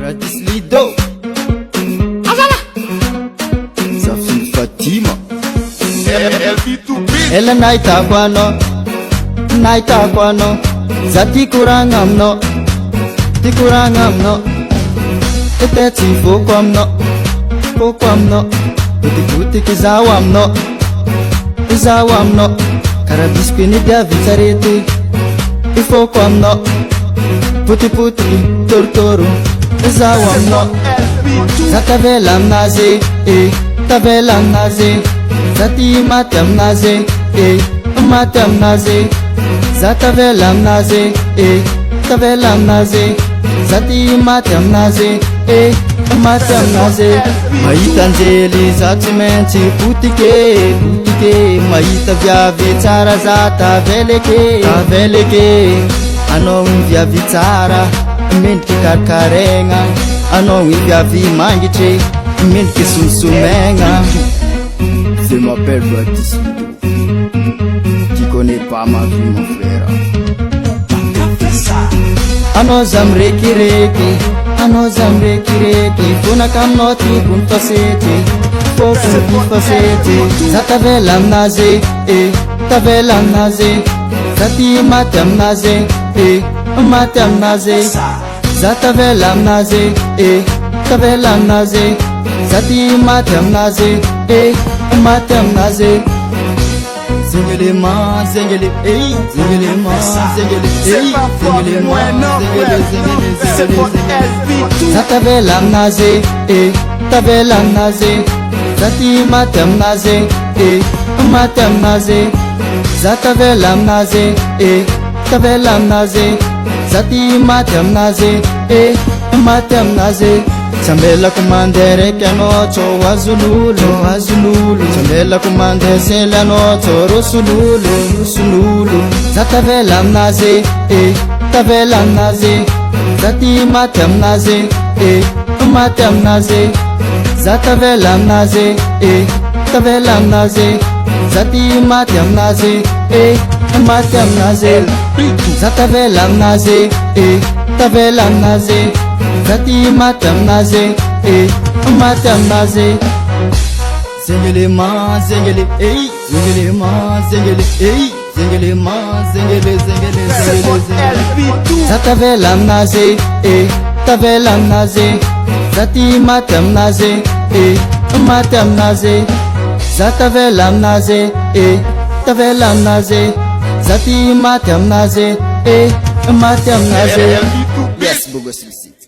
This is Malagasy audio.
Radis Lido Azala Safin Fatima LB2B Ela naitako ano Za ti kurang amno Ete ti foko amno Buti kizawa amno Karabis kwini dia vitarete Ifoko amno Puti tortoro Izawa amno Zatavela amnaze Tavela amnaze Zati mate amnaze Mate amnaze Zatavela amnaze Tavela amnaze Zati mate amnaze mate amnaze Mahita anjely za tsy maintsy potike Mahita viavy tsara za taveleke Anao viavy tsara mendriky karikaregna Anao viavy mangitry mendriky somsomegna. Je m'appelle Radis Lido. Tu connais pas ma vie mon frère. Anao zam rekireky Fona kamnao ty kony fasety Fokony fasety Za tavela amnaze Tavela amnaze Za ty maty amnaze Maty amnaze Za tavela amnaze Tavela amnaze Za ty maty amnaze Maty amnaze Zengelema, zengele, Za tavela amnaze, tavela amnaze Za ty maty amnaze, maty amnaze Za tavela amnaze, tavela amnaze Za ty maty amnaze, maty amnaze Tsambelako mandeha raiky anao tsô azo lolo Tsambelako mandeha sely anao tsô rosololo Za tavela amnaze tavela amnaze Za ty maty amnaze maty amnaze Za tavela amnaze tavela amnaze Za ty maty amnaze maty amnaze Za tavela amnaze tavela amnaze Za ty maty amnaze maty amnaze Zengelema, Za tavela amnaze tavela amnaze Za ty maty amnaze maty amnaze Za tavela amnaze tavela amnaze Za ty maty amnaze maty amnaze. Yes, Bogos Licite.